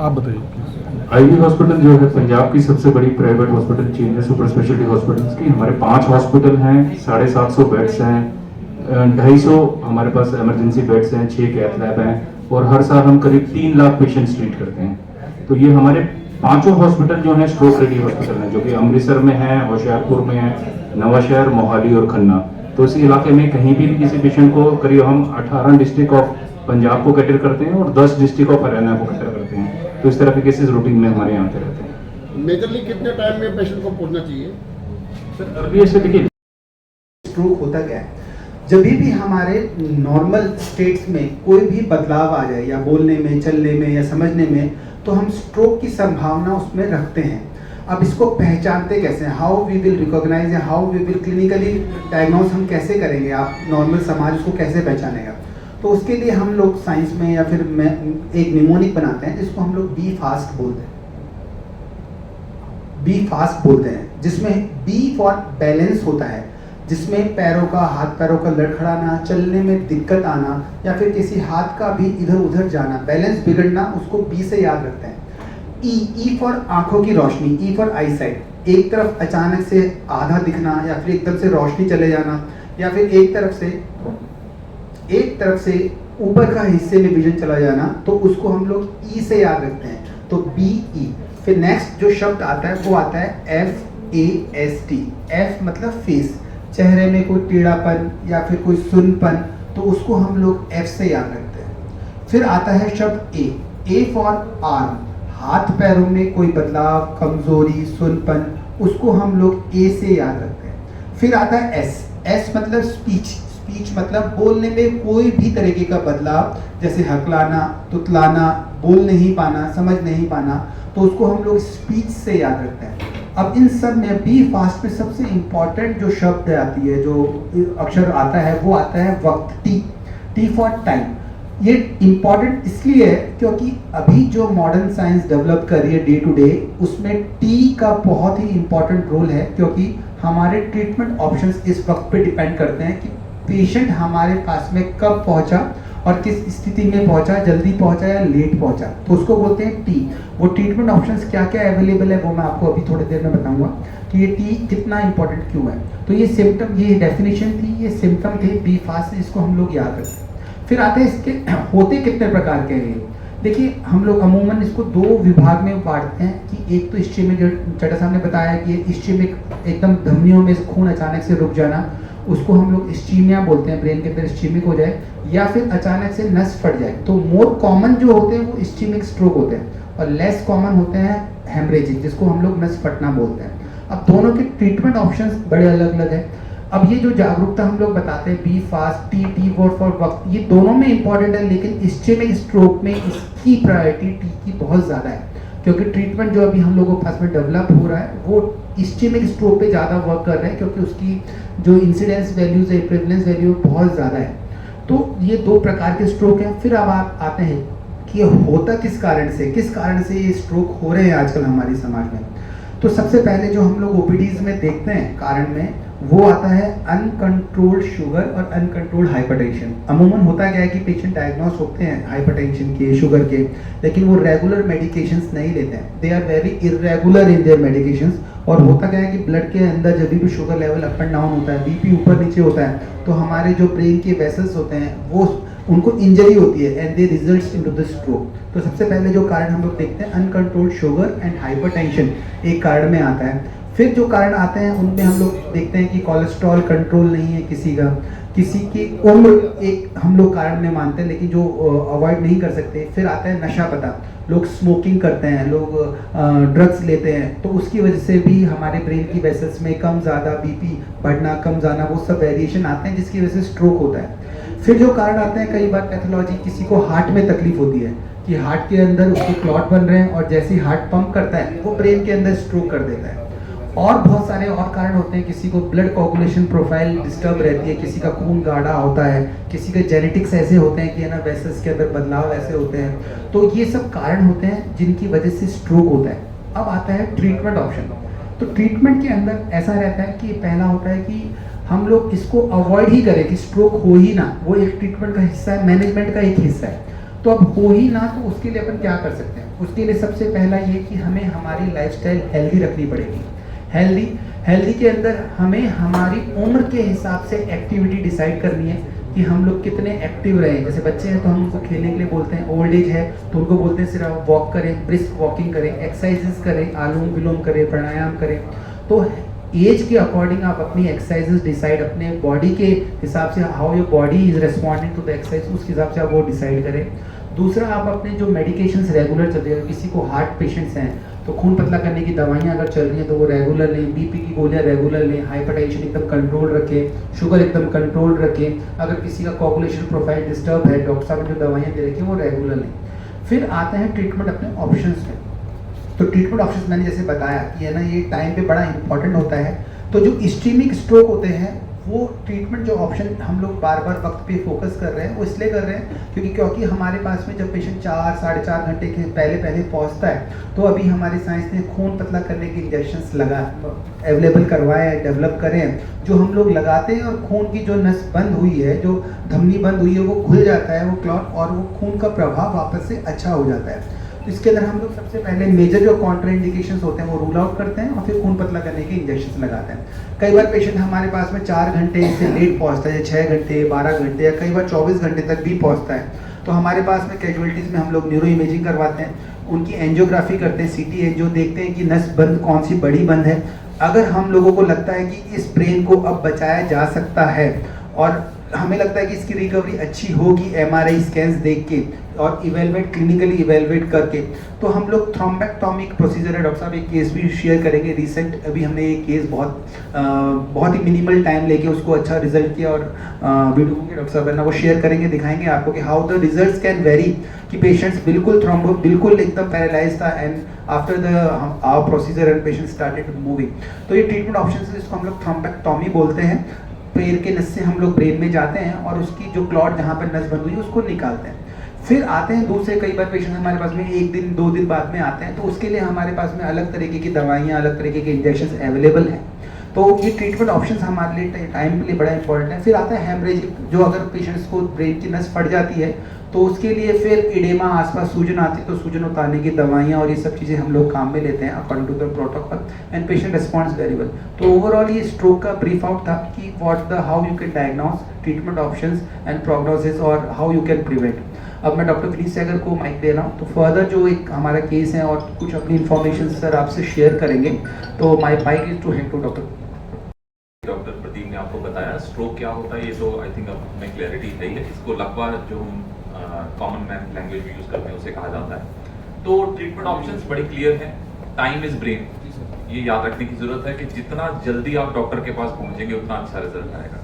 आप बताइए please. Ivy hospital जो है पंजाब की सबसे बड़ी प्राइवेट हॉस्पिटल चेन है सुपर स्पेशलिटी हॉस्पिटल्स की। हमारे 5 हॉस्पिटल हैं, 750 बेड्स हैं, 250 हमारे पास इमरजेंसी बेड्स हैं, 6 कैथ लैब हैं और हर साल हम करीब 3 लाख पेशेंट्स ट्रीट करते हैं। तो ये हमारे पांचों हॉस्पिटल जो हैं स्ट्रोक रेडी हॉस्पिटल हैं, जो कि अमृतसर में है, होशियारपुर में है, नवाशहर, मोहाली और खन्ना। तो इस इलाके में कहीं भी किसी पेशेंट को करीब हम 18 डिस्ट्रिक्ट ऑफ पंजाब को कैटर करते हैं और 10 डिस्ट्रिक्ट ऑफ हरियाणा को कैटर करते हैं। तो इस तरह के केसेस रूटीन में हमारे यहाँ आते रहते हैं। मेजरली कितने टाइम में पेशेंट को पहुंचना चाहिए? सर अभी ऐसे देखिए स्ट्रोक होता क्या है, जब भी हमारे नॉर्मल स्टेट्स में कोई भी बदलाव आ जाए या बोलने में, चलने में या समझने में, तो हम स्ट्रोक की संभावना उसमें रखते हैं। अब इसको पहचानते कैसे हैं, हाउ वी विल रिकॉग्नाइज या how we will clinically diagnose हम कैसे करेंगे, आप नॉर्मल समाज उसको कैसे पहचानेगा। तो उसके लिए हम लोग साइंस में या फिर एक निमोनिक बनाते हैं जिसको हम लोग बी फास्ट बोलते हैं। बी फास्ट बोलते हैं जिसमें बी फॉर बैलेंस होता है, जिसमें पैरों का, हाथ पैरों का लड़खड़ाना, चलने में दिक्कत आना या फिर किसी हाथ का भी इधर उधर जाना, बैलेंस बिगड़ना, उसको बी से याद रखते हैं। ई फॉर आंखों की रोशनी, ई फॉर आई साइट, एक तरफ अचानक से आधा दिखना या फिर एकदम से रोशनी चले जाना या फिर एक तरफ से ऊपर का हिस्से में विजन चला जाना, तो उसको हम लोग ई से याद रखते हैं। तो बी ई। फिर नेक्स्ट जो शब्द आता है वो आता है FAST। एफ मतलब फेस, चेहरे में कोई टेढ़ापन या फिर कोई सुनपन, तो उसको हम लोग एफ से याद रखते हैं। फिर आता है शब्द ए फॉर आर्म, हाथ पैरों में कोई बदलाव, कमजोरी, सुनपन, उसको हम लोग ए से याद रखते हैं। फिर आता है एस मतलब स्पीच मतलब बोलने में कोई भी तरीके का बदलाव, जैसे हकलाना, तुतलाना, बोल नहीं पाना, समझ नहीं पाना, तो उसको हम लोग स्पीच से याद रखते हैं। अब इन सब में बी फास्ट में सबसे इंपॉर्टेंट जो शब्द आती है, जो अक्षर आता है, वो आता है वक्त, टी फॉर टाइम। ये इंपॉर्टेंट इसलिए है क्योंकि अभी जो मॉडर्न साइंस डेवलप कर रही है डे टू डे, उसमें टी का बहुत ही इंपॉर्टेंट रोल है, क्योंकि हमारे ट्रीटमेंट ऑप्शंस इस वक्त पे डिपेंड करते हैं कि पेशेंट हमारे पास में कब पहुंचा और किस स्थिति में पहुंचा, जल्दी पहुंचा या लेट पहुंचा, तो उसको बोलते हैं टी। वो ट्रीटमेंट ऑप्शंस क्या क्या अवेलेबल है वो मैं आपको अभी थोड़ी देर में बताऊंगा कि ये टी कितना इंपॉर्टेंट क्यों है। तो ये सिम्टम, ये डेफिनेशन थी, ये सिम्टम थे बी फास्ट, इसको हम लोग याद रखते हैं। फिर आते हैं इसके होते कितने प्रकार के हैं। देखिए हम लोग अमूमन इसको 2 विभाग में बांटते हैं कि एक तो इस्चेमिक, जो चड्ढा साहब ने बताया कि इस्चेमिक एकदम धमनियों में खून अचानक से रुक जाना, उसको हम लोग इस्चीमिया बोलते हैं, ब्रेन के अंदर इस्चीमिक हो जाए या फिर अचानक से नस फट जाए। तो मोर कॉमन जो होते हैं वो इस्चीमिक स्ट्रोक होते हैं और लेस कॉमन होते हैं हेमरेजिक, जिसको हम लोग नस फटना बोलते हैं। अब दोनों के ट्रीटमेंट ऑप्शंस बड़े अलग अलग हैं। अब ये जो जागरूकता हम लोग बताते हैं, be fast, T word for वक्त, ये दोनों में इंपॉर्टेंट है, लेकिन इस्चेमिक स्ट्रोक में इसकी प्रायोरिटी टी की बहुत ज़्यादा है, क्योंकि ट्रीटमेंट जो अभी हम लोगों के पास में डेवलप हो रहा है वो इस्चेमिक स्ट्रोक पे ज़्यादा वर्क कर रहे हैं, क्योंकि उसकी जो इंसिडेंस वैल्यूज है, प्रेवलेंस वैल्यू बहुत ज़्यादा है। तो ये 2 प्रकार के स्ट्रोक हैं। फिर अब आप आते हैं कि होता किस कारण से ये स्ट्रोक हो रहे हैं आजकल हमारे समाज में। तो सबसे पहले जो हम लोग ओपीडीज में देखते हैं कारण में, वो आता है अनकंट्रोल्ड शुगर और अनकंट्रोल्ड हाइपरटेंशन। अमूमन होता क्या है कि पेशेंट डायग्नोस होते हैं हाइपरटेंशन के, शुगर के, लेकिन वो रेगुलर मेडिकेशंस नहीं लेते हैं, they are very irregular in their medications. और होता क्या है कि ब्लड के अंदर जब भी sugar level up and down होता है, बीपी ऊपर नीचे होता है, तो हमारे जो ब्रेन के वेसल्स होते हैं वो उनको इंजरी होती है and they results into the stroke. तो सबसे पहले जो कारण हम लोग देखते हैं अनकंट्रोल्ड शुगर एंड हाइपरटेंशन एक कारण में आता है। फिर जो कारण आते हैं उनमें हम लोग देखते हैं कि कोलेस्ट्रॉल कंट्रोल नहीं है किसी की उम्र एक हम लोग कारण में मानते हैं, लेकिन जो अवॉइड नहीं कर सकते। फिर आता है नशा पता, लोग स्मोकिंग करते हैं, लोग ड्रग्स लेते हैं, तो उसकी वजह से भी हमारे ब्रेन की वेसल्स में कम ज़्यादा बीपी बढ़ना, कम जाना, वो सब वेरिएशन आते हैं जिसकी वजह से स्ट्रोक होता है। फिर जो कारण आते हैं, कई बार पैथोलॉजी, किसी को हार्ट में तकलीफ होती है कि हार्ट के अंदर उसके क्लॉट बन रहे हैं और जैसे ही हार्ट पंप करता है वो ब्रेन के अंदर स्ट्रोक कर देता है। और बहुत सारे और कारण होते हैं, किसी को ब्लड कोगुलेशन प्रोफाइल डिस्टर्ब रहती है, किसी का खून गाढ़ा होता है, किसी के जेनेटिक्स ऐसे होते हैं कि है ना वेसल्स के अंदर बदलाव ऐसे होते हैं। तो ये सब कारण होते हैं जिनकी वजह से स्ट्रोक होता है। अब आता है ट्रीटमेंट ऑप्शन। तो ट्रीटमेंट के अंदर ऐसा रहता है कि पहला होता है कि हम लोग इसको अवॉइड ही करें कि स्ट्रोक हो ही ना, वो एक ट्रीटमेंट का हिस्सा है, मैनेजमेंट का एक हिस्सा है। तो अब हो ही ना, तो उसके लिए अपन क्या कर सकते हैं? उसके लिए सबसे पहला ये कि हमें हमारी लाइफस्टाइल हेल्दी रखनी पड़ेगी। हेल्दी के अंदर हमें हमारी उम्र के हिसाब से एक्टिविटी डिसाइड करनी है कि हम लोग कितने एक्टिव रहें। जैसे बच्चे हैं तो हम उनको खेलने के लिए बोलते हैं, ओल्ड एज है तो उनको बोलते हैं सिर्फ वॉक करें, ब्रिस्क वॉकिंग करें, एक्सरसाइजेस करें, अनुलोम विलोम करें, प्राणायाम करें। तो एज के अकॉर्डिंग आप अपनी एक्सरसाइजेस डिसाइड, अपने बॉडी के हिसाब से, how your body is responding to the exercise, उस हिसाब से आप वो डिसाइड करें। दूसरा, आप अपने जो मेडिकेशंस रेगुलर चल रहे हैं, किसी को हार्ट पेशेंट्स हैं तो खून पतला करने की दवाइयाँ अगर चल रही हैं तो वो रेगुलर लें, बीपी की गोलियाँ रेगुलर लें, हाइपरटेंशन एकदम कंट्रोल रखें, शुगर एकदम कंट्रोल रखें। अगर किसी का कोगुलेशन प्रोफाइल डिस्टर्ब है, डॉक्टर साहब ने जो दवाइयाँ दे रखी हैं वो रेगुलर लें। फिर आते हैं ट्रीटमेंट अपने ऑप्शंस में। तो ट्रीटमेंट ऑप्शंस मैंने जैसे बताया कि है ना, ये टाइम पे बड़ा इंपॉर्टेंट होता है। तो जो इस्कीमिक स्ट्रोक होते हैं वो ट्रीटमेंट जो ऑप्शन हम लोग बार बार वक्त पे फोकस कर रहे हैं, वो इसलिए कर रहे हैं क्योंकि हमारे पास में जब पेशेंट 4 साढ़े 4 घंटे के पहले पहुंचता है तो अभी हमारे साइंस ने खून पतला करने के इंजेक्शंस अवेलेबल करवाए हैं, डेवलप करें हैं, जो हम लोग लगाते हैं और खून की जो नस बंद हुई है, जो धमनी बंद हुई है, वो खुल जाता है, वो क्लॉट, और वो खून का प्रभाव वापस से अच्छा हो जाता है। तो इसके अंदर हम लोग सबसे पहले मेजर जो कॉन्ट्राइंडिकेशंस होते हैं वो रूल आउट करते हैं और फिर खून पतला करने के इंजेक्शंस लगाते हैं। कई बार पेशेंट हमारे पास में 4 घंटे से लेट पहुंचता है, 6 घंटे, 12 घंटे या कई बार 24 घंटे तक भी पहुंचता है। तो हमारे पास में कैजुअलिटीज़ में हम लोग न्यूरो इमेजिंग करवाते हैं, उनकी एंजियोग्राफी करते हैं, सीटी एंजियो देखते हैं कि नस बंद कौन सी बड़ी बंद है। अगर हम लोगों को लगता है कि इस ब्रेन को अब बचाया जा सकता है और हमें लगता है कि इसकी रिकवरी अच्छी होगी एमआरआई स्कैन्स देख के और इवेलुएट, क्लिनिकली इवेलुएट करके, तो हम लोग थ्रोम्बेक्टोमिक प्रोसीजर है। डॉक्टर साहब एक केस भी शेयर करेंगे रिसेंट, अभी हमने ये केस बहुत ही मिनिमल टाइम लेके उसको अच्छा रिजल्ट किया और वीडियो को डॉक्टर साहब है ना वो शेयर करेंगे, दिखाएंगे आपको कि how the results can vary, कि पेशेंट्स बिल्कुल एकदम पैरालाइज था and after the hour procedure and patient started moving. तो ये ट्रीटमेंट ऑप्शन है जिसको हम लोग थ्रोम्बेक्टोमी बोलते हैं। पैर के नस से हम लोग ब्रेन में जाते हैं और उसकी जो क्लॉट जहाँ पर नस बंद हुई है उसको निकालते हैं। फिर आते हैं दूसरे, कई बार पेशेंट हमारे पास में 1 दिन 2 दिन बाद में आते हैं, तो उसके लिए हमारे पास में अलग तरीके की दवाइयाँ, अलग तरीके के इंजेक्शन अवेलेबल हैं। तो ये ट्रीटमेंट ऑप्शंस हमारे लिए टाइम के लिए बड़ा इंपॉर्टेंट है। फिर आता है हेमरेजिक, जो अगर पेशेंट्स को ब्रेन की नस फट जाती है तो उसके लिए फिर इडेमा, आसपास सूजन आती है तो सूजन उतारने की दवाइयाँ और ये सब चीज़ें हम लोग काम में लेते हैं according to the protocol and patient responds very well. तो ओवरऑल ये स्ट्रोक का ब्रीफ आउट था कि how you can diagnose, treatment options and prognosis और हाउ यू कैन प्रिवेंट। अब मैं डॉक्टर विनीत सैगर को माइक दे रहा हूँ, तो फर्दर जो एक हमारा केस है और कुछ अपनी इन्फॉर्मेशन सर आपसे शेयर करेंगे, तो my mic is to hand to doctor Pradeep ने आपको बताया स्ट्रोक क्या होता है, ये तो आई थिंक अब में क्लैरिटी है ही है। इसको लगभग जो हम कॉमन मैन लैंग्वेज में यूज करते हैं उसे कहा जाता है। तो ट्रीटमेंट ऑप्शंस बड़ी क्लियर हैं। टाइम इज ब्रेन, ये याद रखने की जरूरत है कि जितना जल्दी आप डॉक्टर के पास पहुंचेंगे उतना अच्छा रिजल्ट आएगा।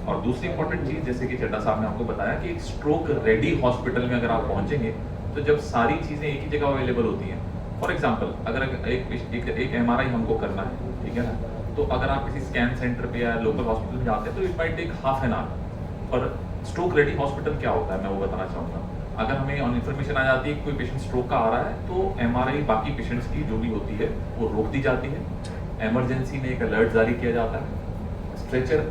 और दूसरी इंपॉर्टेंट चीज, जैसे कि चड्डा साहब ने आपको बताया कि एक स्ट्रोक रेडी हॉस्पिटल में अगर आप पहुंचेंगे तो जब सारी चीजें एक ही जगह अवेलेबल होती हैं। फॉर एग्जाम्पल, अगर एक एमआरआई हमको करना है, ठीक है ना, तो अगर आप किसी स्कैन सेंटर पे या लोकल हॉस्पिटल में जाते हैं तो it might take half an hour. और स्ट्रोक रेडी हॉस्पिटल क्या होता है मैं वो बताना चाहूँगा। अगर हमें इन्फॉर्मेशन आ जाती है कि कोई पेशेंट स्ट्रोक का आ रहा है तो एमआरआई बाकी पेशेंट्स की जो भी होती है वो रोक दी जाती है। इमरजेंसी में एक अलर्ट जारी किया जाता है, स्ट्रेचर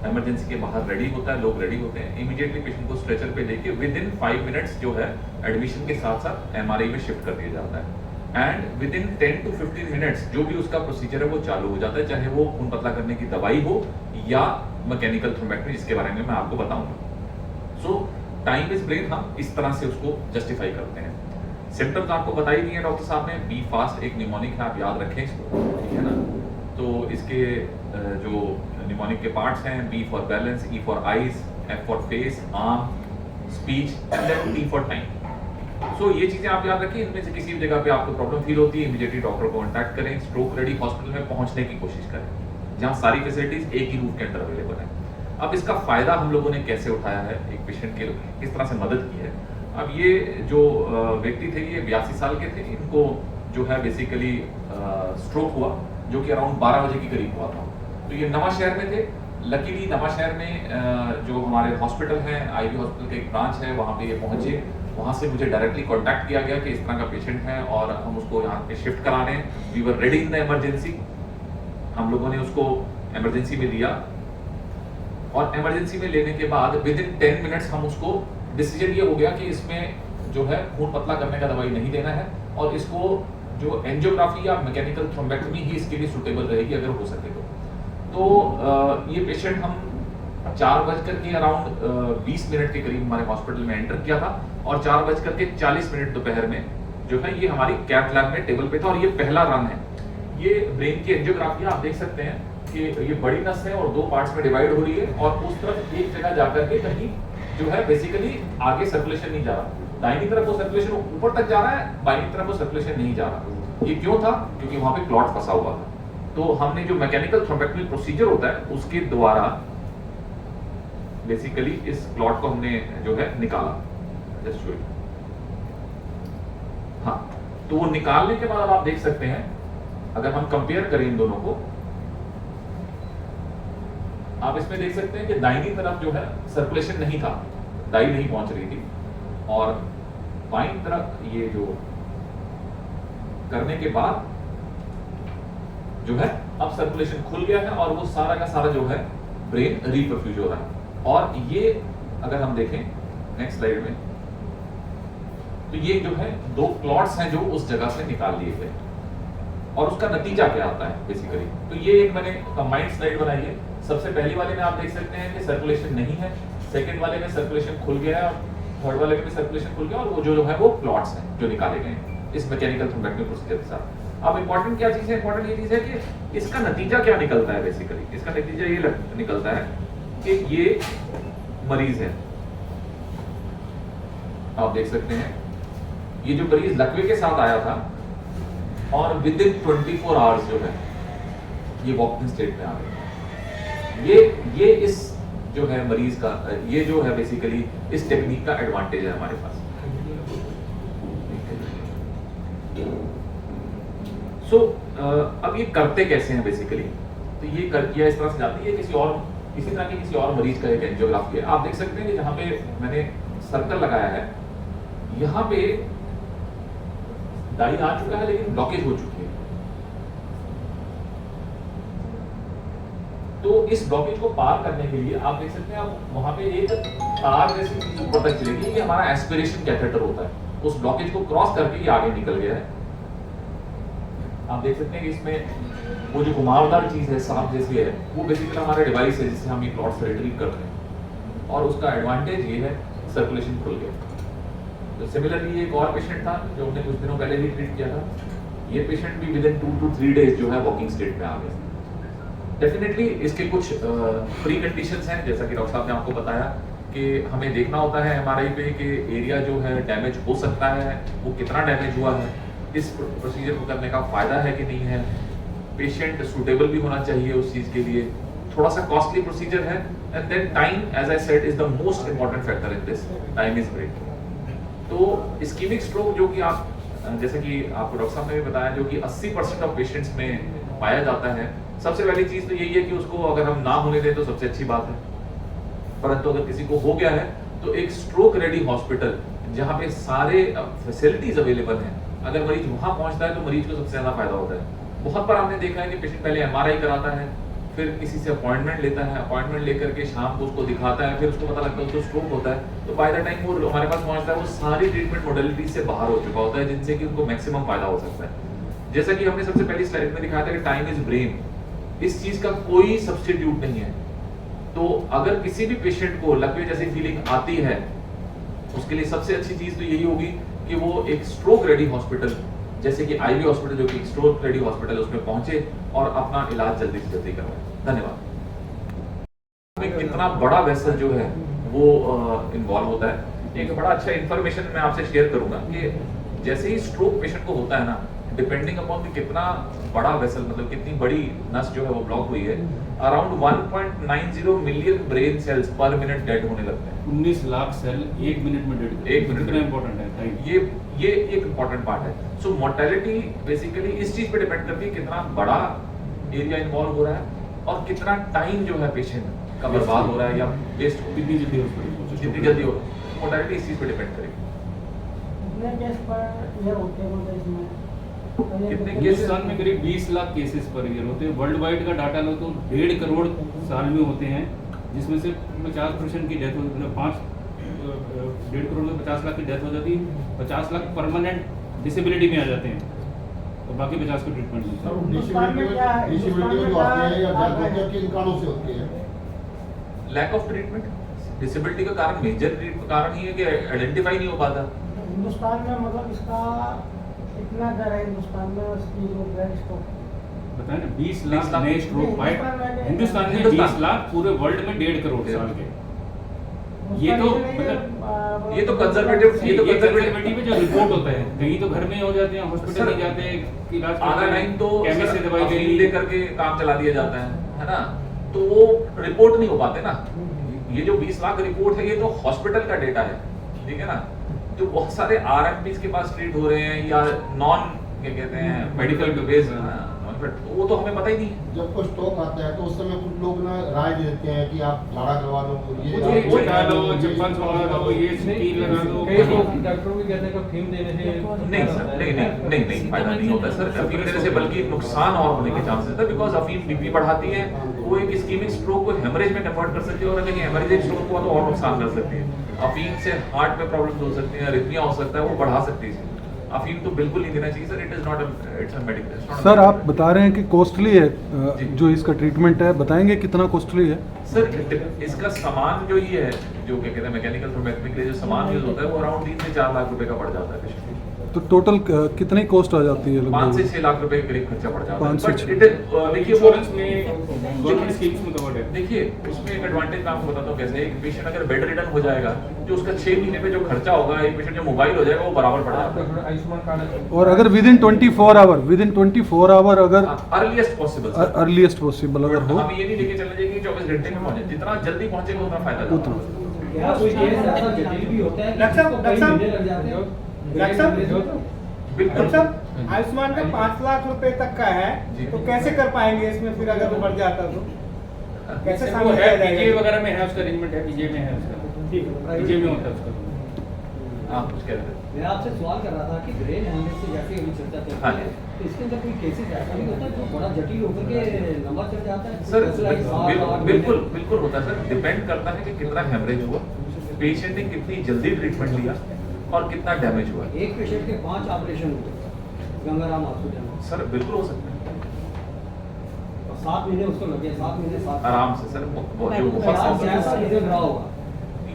इमरजेंसी के बाहर रेडी होता है, लोग रेडी होते हैं, इमीडिएटली पेशेंट को स्ट्रेचर पे लेके विद इन 5 मिनट्स जो है एडमिशन के साथ साथ एमआरआई में शिफ्ट कर दिया जाता है। And with in 10 to 15 minutes जो भी उसका प्रोसीजर है वो चालू हो जाता है, चाहे वो खून पतला करने की दवाई हो या मैकेनिकल थ्रोम्बेक्टमी, जिसके बारे में मैं आपको बताऊंगा। सो टाइम इज ब्रेन, हम इस तरह से उसको जस्टिफाई करते हैं। सिम्टम्स आपको बता ही दिए डॉक्टर साहब ने। बी फास्ट एक निमोनिक है, आप याद रखें इसको, ठीक है ना। तो इसके जो निमोनिक के पार्ट्स हैं, B for balance, E for eyes, F for face, arm, speech and then T for time. So ये चीजें आप याद रखिए। इनमें से किसी भी जगह पे आपको प्रॉब्लम फील होती है, इमीडिएटली डॉक्टर को कॉन्टैक्ट करें, स्ट्रोक रेडी हॉस्पिटल में पहुंचने की कोशिश करें जहां सारी फैसिलिटीज एक ही रूफ के अंदर अवेलेबल है। अब इसका फायदा हम लोगों ने कैसे उठाया है, एक पेशेंट के किस तरह से मदद की है। अब ये जो व्यक्ति थे ये 82 साल के थे, इनको जो है बेसिकली स्ट्रोक हुआ जो कि अराउंड 12 बजे के करीब हुआ था। तो ये नवा शहर में थे। लकीली नवा शहर में जो हमारे हॉस्पिटल है, आईवी हॉस्पिटल का एक ब्रांच है, वहाँ पे ये पहुंचे। वहाँ से मुझे डायरेक्टली कांटेक्ट किया गया कि इस तरह का पेशेंट है और हम उसको यहाँ पे शिफ्ट करा रहे हैं। We were ready in the emergency. हम लोगों ने उसको इमरजेंसी में लिया और इमरजेंसी में लेने के बाद विद इन 10 मिनट्स हम उसको डिसीजन ये हो गया कि इसमें जो है खून पतला करने का दवाई नहीं देना है और इसको जो एंजियोग्राफी या मैकेनिकल थ्रोम्बेक्टमी ही इसके लिए सूटेबल रहेगी अगर हो सके तो ये पेशेंट हम 4:00 अराउंड 20 मिनट के करीब हमारे हॉस्पिटल में एंटर किया था और 4:40 दोपहर में जो है ये हमारी कैथ लैब में टेबल पे था और ये पहला रन है। ये ब्रेन की एंजियोग्राफी आप देख सकते हैं कि ये बड़ी नस है और 2 पार्ट्स में डिवाइड हो रही है और उस तरफ एक जगह जाकर के कहीं जो है बेसिकली आगे सर्कुलेशन नहीं जा रहा, दाहिनी तरफ वो सर्कुलेशन ऊपर तक जा रहा है, बाईं तरफ वो सर्कुलेशन नहीं जा रहा। ये क्यों था? क्योंकि वहां पे क्लॉट फंसा हुआ था। तो हमने जो मैकेनिकल थ्रोम्बेक्टमी प्रोसीजर होता है उसके द्वारा बेसिकली इस क्लॉट को हमने जो है निकाला। Just show you. हाँ, तो वो निकालने के बाद आप देख सकते हैं अगर हम कंपेयर करें इन दोनों को, आप इसमें देख सकते हैं कि दाहिनी तरफ जो है सर्कुलेशन नहीं था, दाई नहीं पहुंच रही थी और बाईं तरफ ये जो करने के बाद जो है अब सर्कुलेशन खुल गया है और वो सारा का सारा जो है ब्रेन रिपरफ्यूज हो रहा है। और ये अगर हम देखें नेक्स्ट स्लाइड में तो ये जो है 2 क्लॉट्स हैं जो उस जगह से निकाल लिए गए और उसका नतीजा क्या आता है बेसिकली। तो ये एक मैंने कंबाइंड स्लाइड बनाई है। सबसे पहली वाले में आप देख सकते हैं कि सर्कुलेशन नहीं है, सेकंड वाले में सर्कुलेशन खुल गया है और थर्ड वाले में सर्कुलेशन खुल गया और वो जो है वो क्लॉट्स हैं जो निकाले गए हैं इस मैकेनिकल थ्रोम्बेक्टमी प्रोसीजर के साथ। अब इंपॉर्टेंट क्या चीज है? इंपॉर्टेंट ये चीज है कि इसका नतीजा क्या निकलता है। बेसिकली इसका नतीजा ये निकलता है कि ये मरीज है, आप देख सकते हैं ये जो मरीज लकवे के साथ आया था और विद इन 24 आवर्स जो है ये वॉकिंग स्टेट में आ गया। ये इस जो है मरीज का ये जो है बेसिकली इस टेक्निक का एडवांटेज है हमारे पास। अब ये करते कैसे हैं बेसिकली? तो ये किया इस तरह से जाती है इसी तरह के किसी और मरीज का एक एंजियोग्राफी है। आप देख सकते हैं कि जहां पे मैंने सर्कल लगाया है यहां पे दाई आ चुका है लेकिन ब्लॉकेज हो चुकी है। तो इस ब्लॉकेज को पार करने के लिए आप देख सकते हैं आप वहां पे एक तार जैसी चीज ऊपर तक चलेगी, ये हमारा एस्पिरेशन कैथेटर होता है। उस ब्लॉकेज को क्रॉस करके ये आगे निकल गया है। आप देख सकते हैं कि इसमें वो जो घुमावदार चीज है सांप जैसी है वो बेसिकली हमारा डिवाइस है जिससे हम ये क्लॉट्स रिट्रीव करते हैं और उसका एडवांटेज ये है सर्कुलेशन खुल गया। तो सिमिलरली एक और पेशेंट था जो हमने कुछ दिनों पहले भी ट्रीट किया था। ये पेशेंट भी विद इन 2 to 3 डेज जो है वॉकिंग स्टेट में आ गया। डेफिनेटली इसके कुछ प्री कंडीशंस हैं जैसा कि डॉक्टर साहब ने आपको बताया कि हमें देखना होता है एमआरआई पे कि एरिया जो है डैमेज हो सकता है, वो कितना डैमेज हुआ है, इस प्रोसीजर को करने का फायदा है कि नहीं है, पेशेंट सूटेबल भी होना चाहिए उस चीज के लिए, थोड़ा सा कॉस्टली प्रोसीजर है and then time as I said is the most important factor in this. Time is great. तो इस्कीमिक स्ट्रोक जो कि आप जैसे कि आपको डॉक्टर साहब ने भी बताया जो कि 80% ऑफ पेशेंट्स में पाया जाता है, सबसे पहली चीज तो यही है कि उसको अगर हम ना होने दें तो सबसे अच्छी बात है। परंतु अगर किसी को हो गया है तो एक स्ट्रोक रेडी हॉस्पिटल जहाँ पे सारे फैसिलिटीज अवेलेबल हैं, अगर मरीज वहां पहुंचता है तो मरीज को सबसे ज्यादा फायदा होता है। बहुत बार हमने देखा है कि पेशेंट पहले एमआरआई कराता है, फिर किसी से अपॉइंटमेंट लेता है, अपॉइंटमेंट लेकर के शाम को उसको दिखाता है, फिर उसको पता लगता है उसको स्ट्रोक होता है। तो बाय द टाइम वो हमारे पास पहुंचता है वो सारी ट्रीटमेंट मोडेलिटी से बाहर हो चुका होता है जिनसे कि उनको मैक्सिमम फायदा हो सकता है। जैसा कि हमने सबसे पहली स्लाइड में दिखाया था कि टाइम इज ब्रेन, इस चीज का कोई सब्स्टिट्यूट नहीं है। तो अगर किसी भी पेशेंट को लकवे जैसी फीलिंग आती है उसके लिए सबसे अच्छी चीज तो यही होगी कि वो एक स्ट्रोक रेडी हॉस्पिटल जैसे कि आईवी हॉस्पिटल जो कि एक स्ट्रोक रेडी हॉस्पिटल उसमें पहुंचे और अपना इलाज जल्दी से जल्दी करवाएं। धन्यवाद। में कितना बड़ा वेसल जो है वो इन्वॉल्व होता है। एक बड़ा अच्छा इंफॉर्मेशन मैं आपसे शेयर करूंगा कि जैसे ही स्ट्रोक पेशेंट को होता है ना, डिपेंडिंग अपॉन कितना बड़ा वेसल मतलब कितनी बड़ी नस जो है वो ब्लॉक हुई है, अराउंड 1.90 मिलियन ब्रेन सेल्स पर मिनट डेड होने लगते हैं। 19 लाख सेल 1 मिनट में डेड। 1 मिनट में इंपॉर्टेंट है। ये एक इंपॉर्टेंट पार्ट है। सो मोर्टेलिटी बेसिकली इस चीज पे डिपेंड करती है कितना बड़ा एरिया इन्वॉल्व हो रहा है और कितना टाइम जो है पेशेंट का बर्बाद हो रहा है या वेस्ट हो, कितनी जल्दी हॉस्पिटल जितनी जल्दी हो। मोर्टेलिटी इस चीज पे डिपेंड करेगी। कितने हिंदुस्तान में करीब 20 लाख केसेस पर ईयर होते हैं। वर्ल्ड वाइड का डाटा लो तो 1.5 करोड़ साल में होते हैं, जिसमें से 50% की डेथ होती है, 5 1.5 करोड़ में 50 लाख की डेथ हो जाती है, 50 लाख परमानेंट डिसेबिलिटी में आ जाते हैं, तो बाकी 50 को ट्रीटमेंट मिलता सर है। डिसेबिलिटी में जो आती है या डेथ होती है किन कारणों से होती है? लैक ऑफ ट्रीटमेंट डिसेबिलिटी का कारण मेजर कारण ही है कि आइडेंटिफाई नहीं हो पाता। हिंदुस्तान में मतलब इसका इतना दर है हिंदुस्तान में उसकी जो ब्लड स्टॉक बताए ना 20 20 लाख लाख नए स्ट्रोक पाए हिंदुस्तान में, 20 लाख पूरे वर्ल्ड में 1.5 करोड़ साल के। ये तो मतलब ये तो कंजर्वेटिव कंजर्वेटिव में जो रिपोर्ट होता है, कहीं तो घर में हो जाते हैं, हॉस्पिटल नहीं जाते हैं, इलाज आधा टाइम तो केमिस्ट से दवाई अफीम ले दे करके काम चला दिया जाता है ना, तो वो रिपोर्ट नहीं हो पाते ना। ये जो 20 लाख रिपोर्ट है ये तो हॉस्पिटल का डेटा है, ठीक है ना। जो बहुत सारे आरएमपीज के पास ट्रीट हो रहे हैं या नॉन क्या कहते हैं मेडिकल बेस, वो तो हमें पता ही नहीं है। जब कोई स्ट्रोक आता है तो उस समय कुछ लोग ना राय देते हैं कि आप झाड़ा करवा लो, ये चटा लो, चप्पल छोड़ा लो, ये स्टील लगा दो। कई लोग डॉक्टरों भी कहते हैं कि अफीम देने से नहीं सर, नहीं फायदा नहीं होता सर। अफीम देने से बल्कि नुकसान और होने के चांसेस है, बिकॉज अफीम बीपी बढ़ाती है, वो एक इस्कीमिक स्ट्रोक को हेमरेज में कन्वर्ट कर सकती है, और अगर ये हेमरेज स्ट्रोक हुआ तो और नुकसान कर सकती है। अफीम से हार्ट में प्रॉब्लम्स हो सकती हैं, अरिथमिया हो सकता है, वो बढ़ा सकती है। अफीम तो बिल्कुल नहीं देना चाहिए sir, it is not it's a medical. Sir आप बता रहे हैं कि कॉस्टली है जी। जो इसका ट्रीटमेंट है, बताएंगे कितना कॉस्टली है? सर इसका सामान जो ये है, जो क्या कहते हैं मैकेनिकल थ्रोम्बेक्टमी के लिए जो सामान यूज होता है, वो अराउंड 3 से 4 लाख रुपए का पड़ जाता है पेशेंट को। तो टोटल कितनी कॉस्ट आ जाती है 5 से लगभग? 6 लाख रुपए के करीब खर्चा पड़ जाता है। 5 से बट 6 इट देखिए इंश्योरेंस में गवर्नमेंट स्कीम्स में कवर्ड है। देखिए उसमें एक एडवांटेज मैं आपको बताता हूँ कैसे। एक पेशेंट अगर बेड रिटर्न हो जाएगा, जो उसका 6 महीने में जो खर्चा होगा, एक पेशेंट जो मोबाइल हो जाएगा वो बराबर पड़ जाता है। आयुष्मान कार्ड है। और अगर विद इन 24 आवर अगर अर्लीस्ट पॉसिबल अर्लीस्ट पॉसिबल अगर हो हम ये नहीं लेके चलना चाहिए कि 24 घंटे में पहुंचे, जितना जल्दी पहुंचेगा उतना फायदा ज्यादा उतना। होगा। यहाँ कोई केस ऐसा जटिल भी होता है डॉक्टर साहब, जिसको कई डॉक्टर महीने लग जाते हैं। डॉक्टर साहब, बिल्कुल मतलब आयुष्मान का 5 लाख रुपए तक का है, जी। तो कैसे कर पाएंगे इसमें फिर अगर वो बढ़ जाता तो? कैसे वो शामिल है किया जाएगा? पीजीआई वगैरह में है, उसका अरेंजमेंट है, पीजीआई में है उसका, ठीक है। पीजीआई में होता है उसका। आप कुछ कह रहे थे? मैं आपसे सवाल कर रहा था कि ब्रेन हेमरेज से जैसे अभी चर्चा चल हाँ रही जी। है, तो इसके अंदर कोई केसेस ऐसा नहीं होता जो बड़ा जटिल होकर के लंबा चल जाता है? सर जैसे like साल, आठ बिल्कुल महीने? बिल्कुल होता है सर। डिपेंड करता है कि कितना हेमरेज हुआ, पेशेंट ने कितनी जल्दी ट्रीटमेंट लिया और कितना डैमेज हुआ। एक पेशेंट के 5 ऑपरेशन हुए गंगाराम हॉस्पिटल में, सर बिल्कुल हो सकता है, और 7 महीने उसको लगे, 7 महीने 7 आराम से सर। वो जो बहुत इलाज सारे- कैसा रिजल्ट रहा होगा?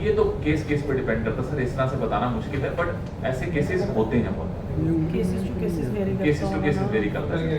ये तो केस केस पे डिपेंड करता है सर, इस तरह से बताना मुश्किल है, बट ऐसे केसेस होते हैं बहुत। Cases to cases vary cases to cases vary करता है।